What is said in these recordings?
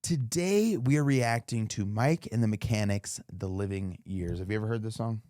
Today we are reacting to Mike and the Mechanics, The Living Years. Have you ever heard this song?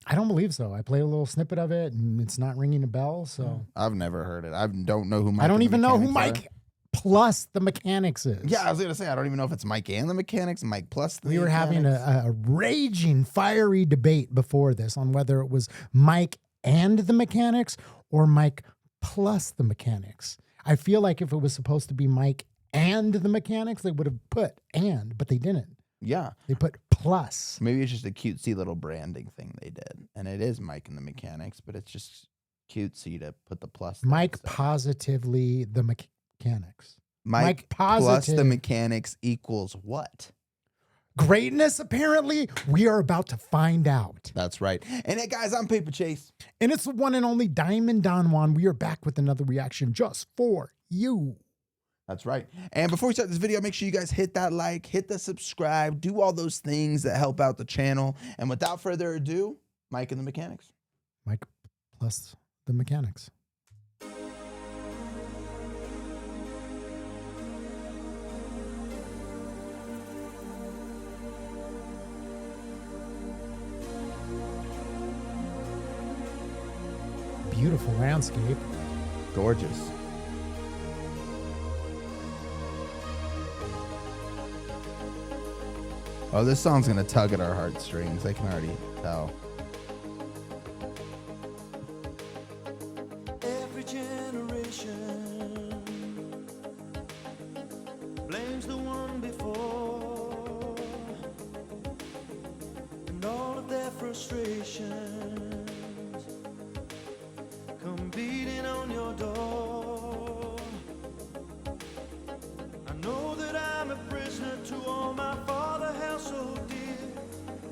I don't believe so. I played a little snippet of it, and it's not ringing a bell. So I've never heard it. I don't know who Mike I don't and the even know who Mechanics Mike plus the Mechanics is. Yeah, I was gonna say I don't even know if it's Mike and the Mechanics, Mike plus the We were having Mechanics. a raging, fiery debate before this on whether it was Mike and the Mechanics or Mike plus the Mechanics. I feel like if it was supposed to be Mike and the Mechanics, they would have put and, but they didn't. Yeah, They put plus. maybe it's just a cutesy little branding thing they did, and it is Mike and the Mechanics, but it's just cutesy to put the plus. there Mike instead. positively the Mechanics. Mike plus positive. the Mechanics equals what? Greatness, apparently, we are about to find out. That's right. And hey guys, I'm Paper Chase. And it's the one and only Diamond Don Juan. We are back with another reaction just for you. That's right. And before we start this video, make sure you guys hit that like, hit the subscribe, do all those things that help out the channel. And without further ado, Mike and the Mechanics. Mike plus the Mechanics. Beautiful landscape. Gorgeous. Oh, this song's gonna tug at our heartstrings. I can already tell. Every generation blames the one before, and all of their frustrations come beating on your door. I know that I'm a prisoner to all my father held so dear.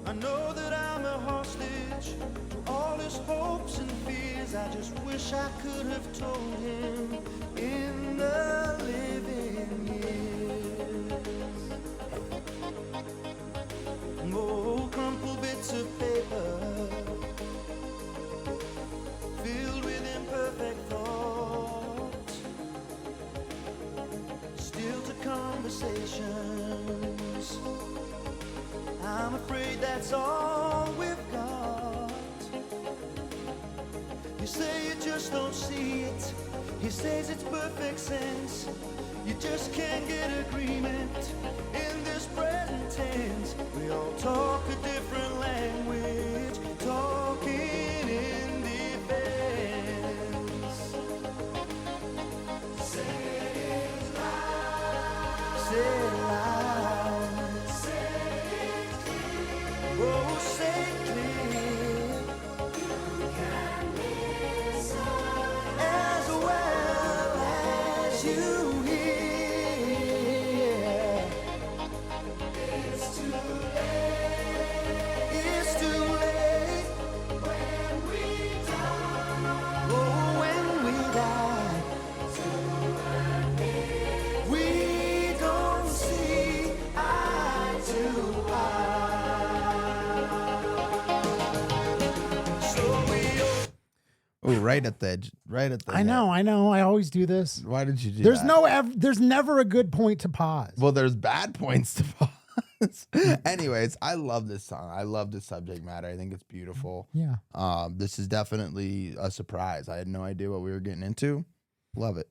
I know that I'm a hostage to all his hopes and fears. I just wish I could have told him in the living years. Oh, crumpled bits of paper filled with imperfect thoughts, still to conversations. I'm afraid that's all we've got. You say you just don't see it. He says it's perfect sense. You just can't get agreement in this present tense. We all talk a different language, talking in defense. Say it loud. Say it loud. Say it clear. Oh, say it clear. You can listen as well as you hear. It's too late. It's too late when we die. Oh, when we die. We don't see eye to eye. So we Oh, right at the edge. Right at the I know. I always do this. Why did you do There's that? there's never a good point to pause. Well, there's bad points to pause. Anyways, I love this song. I love the subject matter. I think it's beautiful. Yeah. This is definitely a surprise. I had no idea what we were getting into. Love it.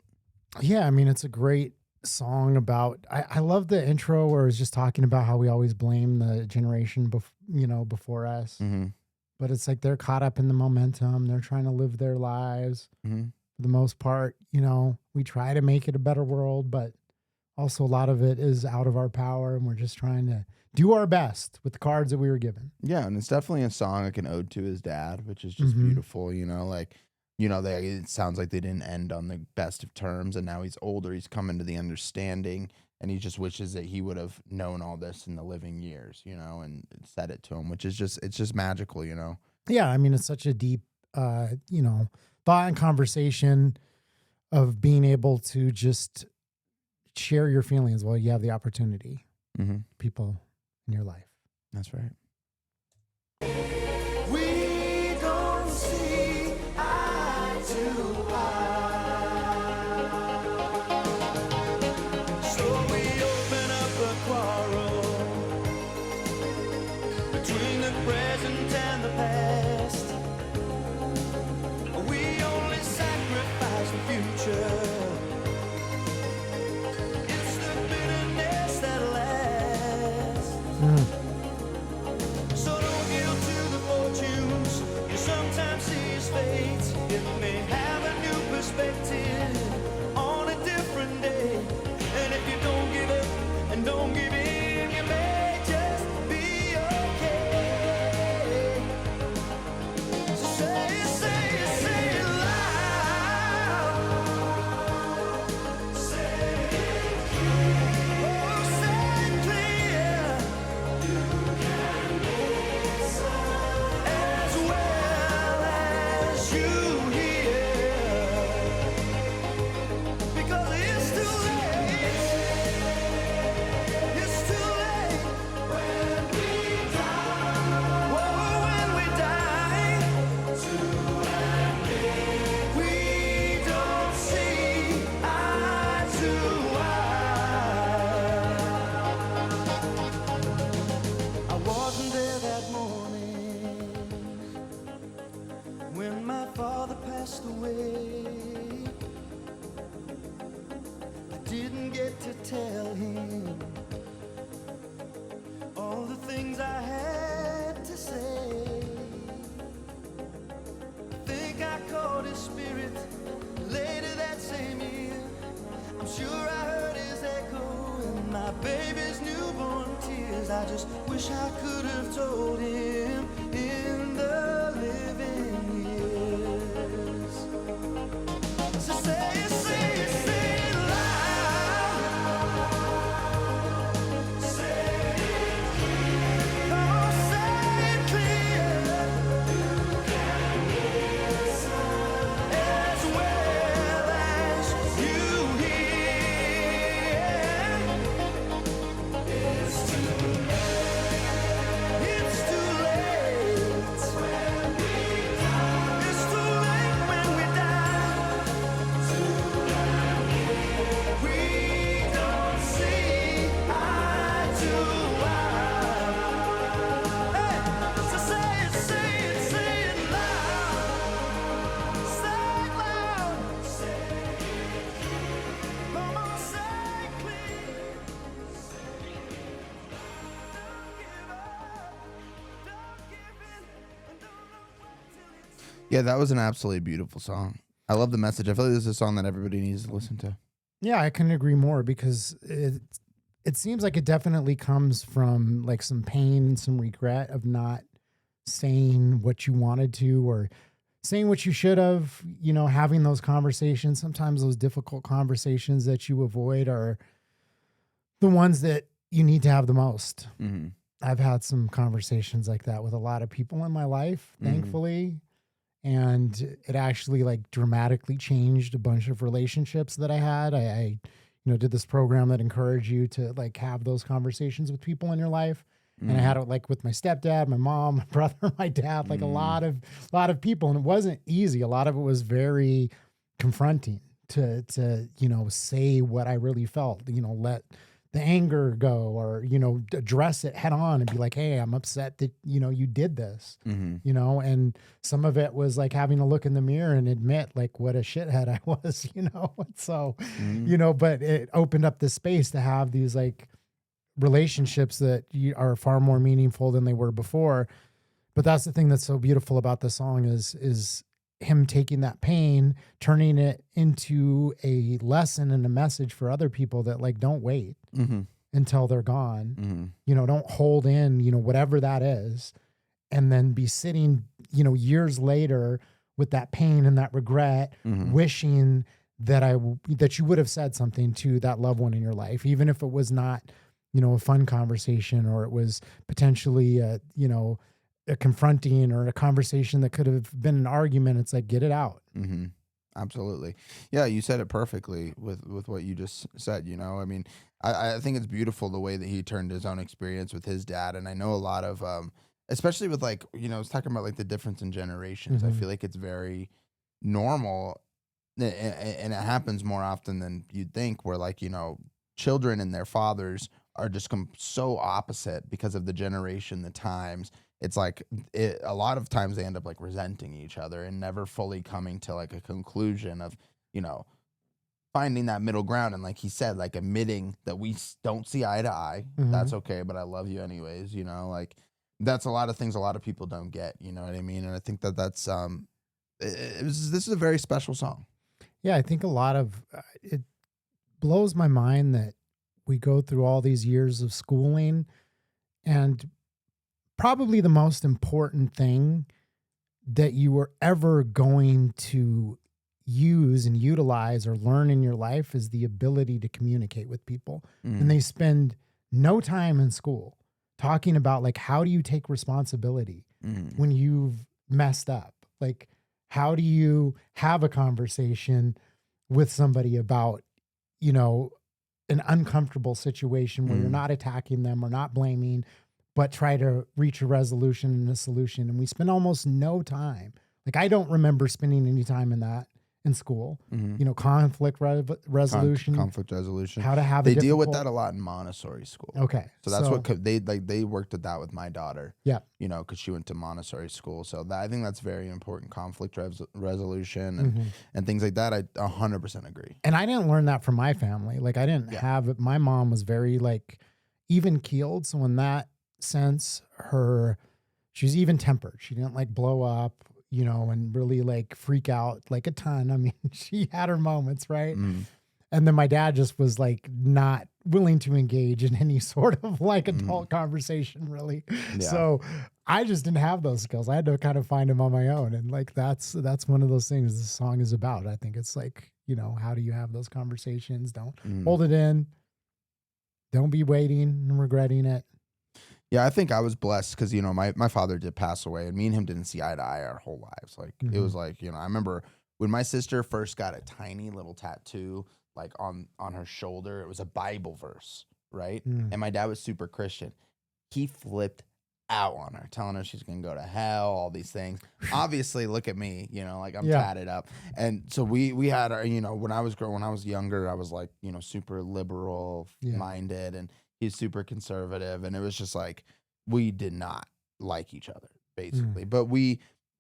Yeah, I mean, it's a great song about. I love the intro where it's just talking about how we always blame the generation, before us. Mm-hmm. But it's like they're caught up in the momentum. They're trying to live their lives. Mm-hmm. For the most part, we try to make it a better world, but also a lot of it is out of our power, and we're just trying to do our best with the cards that we were given. Yeah, and it's definitely a song like an ode to his dad, which is just Mhm. beautiful. It sounds like they didn't end on the best of terms, and now he's older. He's coming to the understanding, and he just wishes that he would have known all this in the living years, and said it to him, which is it's just magical, Yeah, I mean, it's such a deep, thought and conversation of being able to just share your feelings while you have the opportunity. Mm-hmm. People in your life. That's right. We don't see eye to eye. So we open up I just wish I could have told him in the living years. So say it loud. Say it clear. Come on, say it clear. As well as you hear. It's too late. It's too late. It's too late when we die. We don't see eye to eye. Hey, so say it loud. Say it loud. Come on, say it clear. Don't give up. Don't give in. And don't look back till it's Yeah, that was an absolutely beautiful song. I love the message. I feel like this is a song that everybody needs to listen to. Yeah, I couldn't agree more because it seems like it definitely comes from like some pain, some regret of not saying what you wanted to or saying what you should have, you know, having those conversations. Sometimes those difficult conversations that you avoid are the ones that you need to have the most. Mm-hmm. I've had some conversations like that with a lot of people in my life, Mhm. thankfully. And it actually like dramatically changed a bunch of relationships that I had. I did this program that encouraged you to like have those conversations with people in your life. And I had it like with my stepdad, my mom, my brother, my dad, like a lot of people. And it wasn't easy. A lot of it was very confronting to say what I really felt, let the anger go or, address it head on and be like, hey, I'm upset that, you did this, Mm-hmm. and some of it was like having to look in the mirror and admit like what a shithead I was, so, Mhm. but it opened up the space to have these like relationships that are far more meaningful than they were before. But that's the thing that's so beautiful about the song is him taking that pain, turning it into a lesson and a message for other people that like, don't wait Mm-hmm. until they're gone. Mm-hmm. Don't hold in, whatever that is, and then be sitting, years later with that pain and that regret, Mhm. wishing that that you would have said something to that loved one in your life, even if it was not, a fun conversation or it was potentially, a confronting or a conversation that could have been an argument. It's like, get it out. Mm-hmm. Absolutely. Yeah, you said it perfectly with what you just said, I mean, I think it's beautiful the way that he turned his own experience with his dad. And I know a lot of especially with like, I was talking about like the difference in generations. I Mhm. feel like it's very normal and it happens more often than you'd think where like, children and their fathers are just so opposite because of the generation, the times. It's like a lot of times they end up like resenting each other and never fully coming to like a conclusion of, you know, finding that middle ground. And like he said, like admitting that we don't see eye to eye. Mhm. That's okay, but I love you anyways. Like that's a lot of things a lot of people don't get. You know what I mean? And I think that that's this is a very special song. Yeah, I think a lot of it blows my mind that we go through all these years of schooling, and probably the most important thing that you were ever going to use and utilize or learn in your life is the ability to communicate with people. Mm. And they spend no time in school talking about like, how do you take responsibility Mm. when you've messed up? Like, how do you have a conversation with somebody about, an uncomfortable situation where you're Mm. not attacking them or not blaming, but try to reach a resolution and a solution? And we spend almost no time. Like, I don't remember spending any time in that in school. Mhm. Conflict resolution, Conflict resolution. how to have They a deal with difficult- that a lot in Montessori school. Okay. So that's what they worked at that with my daughter. Yeah. Because she went to Montessori school. So I think that's very important. Conflict resolution and, Mhm. and things like that. I 100% agree. And I didn't learn that from my family. Like, I didn't Yeah. have my mom was very like even keeled. So in that sense, she was even tempered. She didn't like blow up, and really like freak out like a ton. I mean, she had her moments, right? Mm. And then my dad just was like not willing to engage in any sort of like adult conversation, really. Yeah. So I just didn't have those skills. I had to kind of find them on my own. And like that's one of those things this song is about. I think it's like, you know, how do you have those conversations? Don't hold it in. Don't be waiting and regretting it. Yeah, I think I was blessed because, you know, my father did pass away, and me and him didn't see eye to eye our whole lives. Like, it was like, you know, I remember when my sister first got a tiny little tattoo, like on her shoulder, it was a Bible verse, right? And my dad was super Christian. He flipped out on her, telling her she's gonna go to hell, all these things. Obviously, look at me, you know, like I'm tatted up. And so we had our, you know, when I was younger, I was like, you know, super liberal minded, and he's super conservative, and it was just like we did not like each other, basically. But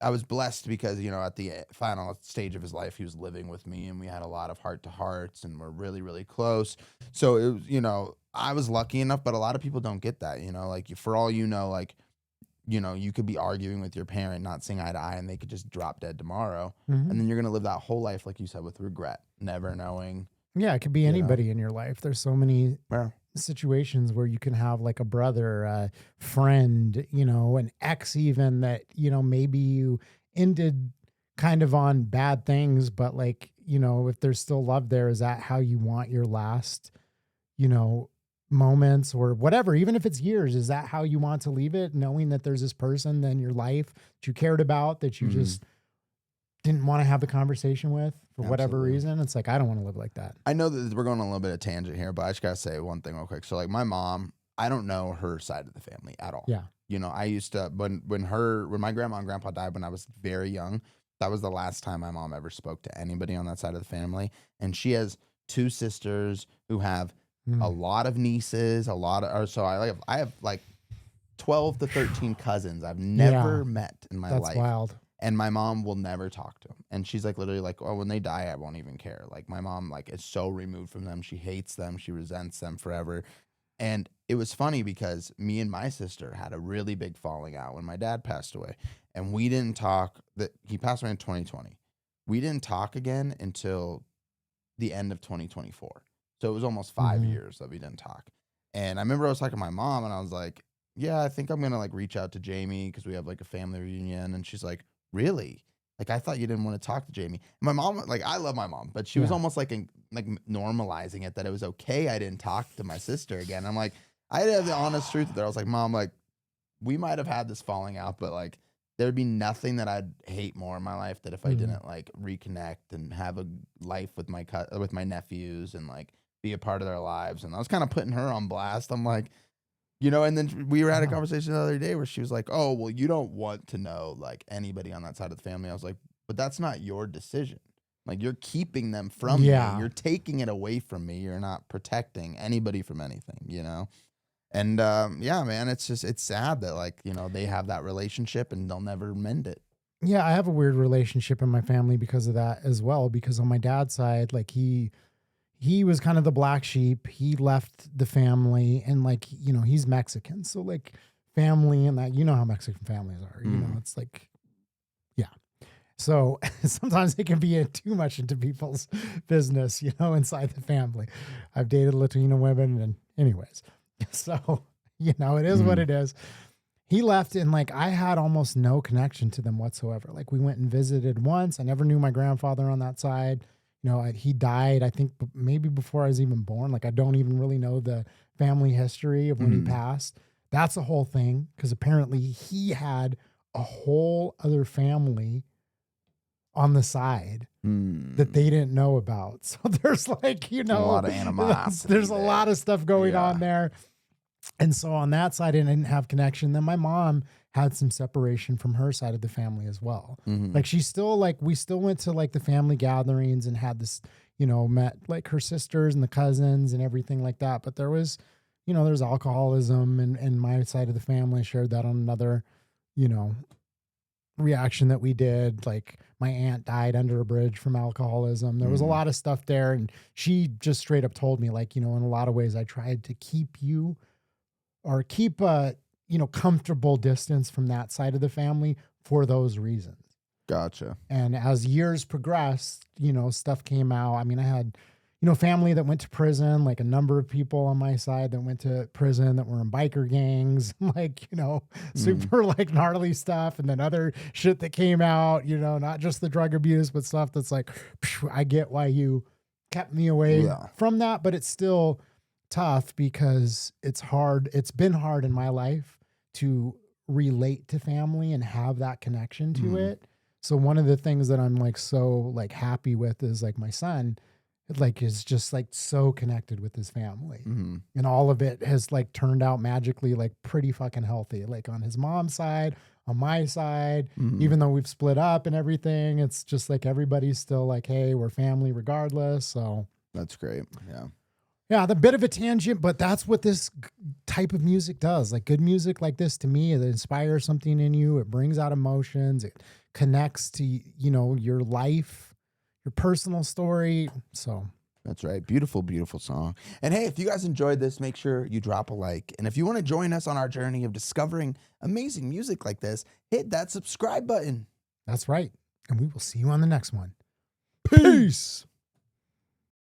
I was blessed because, you know, at the final stage of his life, he was living with me, and we had a lot of heart to hearts, and we're really, really close. So it was, you know, I was lucky enough, but a lot of people don't get that, you know, like for all you know, like, you know, you could be arguing with your parent, not seeing eye to eye, and they could just drop dead tomorrow. And then you're going to live that whole life, like you said, with regret, never knowing. Yeah, it could be anybody in your life. There's so many Well, situations where you can have like a brother, a friend, you know, an ex even that, you know, maybe you ended kind of on bad things, but like, you know, if there's still love there, is that how you want your last, you know, moments or whatever, even if it's years, is that how you want to leave it, knowing that there's this person in your life that you cared about, that you just didn't want to have the conversation with for whatever reason? It's like, I don't want to live like that. I know that we're going on a little bit of tangent here, but I just got to say one thing real quick. So like my mom, I don't know her side of the family at all. Yeah. You know, I used to, when my grandma and grandpa died when I was very young, that was the last time my mom ever spoke to anybody on that side of the family. And she has two sisters who have a lot of nieces, so I have like 12 to 13 cousins I've never met in my life. That's wild. And my mom will never talk to them. And she's like literally like, oh, when they die, I won't even care. Like my mom like is so removed from them. She hates them. She resents them forever. And it was funny because me and my sister had a really big falling out when my dad passed away. And we didn't talk. He passed away in 2020. We didn't talk again until the end of 2024. So it was almost 5 years that we didn't talk. And I remember I was talking to my mom, and I was like, yeah, I think I'm going to like reach out to Jamie because we have like a family reunion. And she's like, really? Like, I thought you didn't want to talk to Jamie. And my mom, like, I love my mom, but she was almost like normalizing it, that it was okay I didn't talk to my sister again. I'm like, I had to have the honest truth there. I was like, Mom, like, we might have had this falling out, but like, there'd be nothing that I'd hate more in my life that if I didn't like reconnect and have a life with my nephews and like be a part of their lives. And I was kind of putting her on blast. I'm like, you know, and then we were at a conversation the other day where she was like, oh, well, you don't want to know like anybody on that side of the family. I was like, but that's not your decision. Like, you're keeping them from me. You're taking it away from me. You're not protecting anybody from anything, you know? And yeah, man, it's sad that like, you know, they have that relationship and they'll never mend it. Yeah, I have a weird relationship in my family because of that as well. Because on my dad's side, like he was kind of the black sheep. He left the family, and like, you know, he's Mexican. So like family and that, you know how Mexican families are, you know, it's like, yeah. So sometimes it can be too much into people's business, you know, inside the family. I've dated Latino women, and anyways, so, you know, it is what it is. He left, and like I had almost no connection to them whatsoever. Like we went and visited once. I never knew my grandfather on that side. You know, he died, I think, maybe before I was even born. Like, I don't even really know the family history of when he passed. That's the whole thing, because apparently he had a whole other family on the side that they didn't know about. So there's like, you know, a lot of animosity. There's a lot of stuff going on there. And so on that side, I didn't have connection. Then my mom had some separation from her side of the family as well. Like she's still like, we still went to like the family gatherings and had this, you know, met like her sisters and the cousins and everything like that. But there was, you know, there's alcoholism, and my side of the family shared that on another, you know, reaction that we did. Like my aunt died under a bridge from alcoholism. There was a lot of stuff there. And she just straight up told me, like, you know, in a lot of ways I tried to keep a, you know, comfortable distance from that side of the family for those reasons. Gotcha. And as years progressed, you know, stuff came out. I mean, I had, family that went to prison, like a number of people on my side that went to prison that were in biker gangs, like, super like gnarly stuff. And then other shit that came out, not just the drug abuse, but stuff that's like, I get why you kept me away from that, but it's still tough because it's hard. It's been hard in my life to relate to family and have that connection to it. So one of the things that I'm like so like happy with is like my son like is just like so connected with his family, and all of it has like turned out magically like pretty fucking healthy, like on his mom's side, on my side, even though we've split up and everything, it's just like everybody's still like, hey, we're family regardless. So that's great. Yeah, the bit of a tangent, but that's what this type of music does. Like good music like this, to me, it inspires something in you. It brings out emotions. It connects to, your life, your personal story. So that's right. Beautiful, beautiful song. And hey, if you guys enjoyed this, make sure you drop a like. And if you want to join us on our journey of discovering amazing music like this, hit that subscribe button. That's right. And we will see you on the next one. Peace.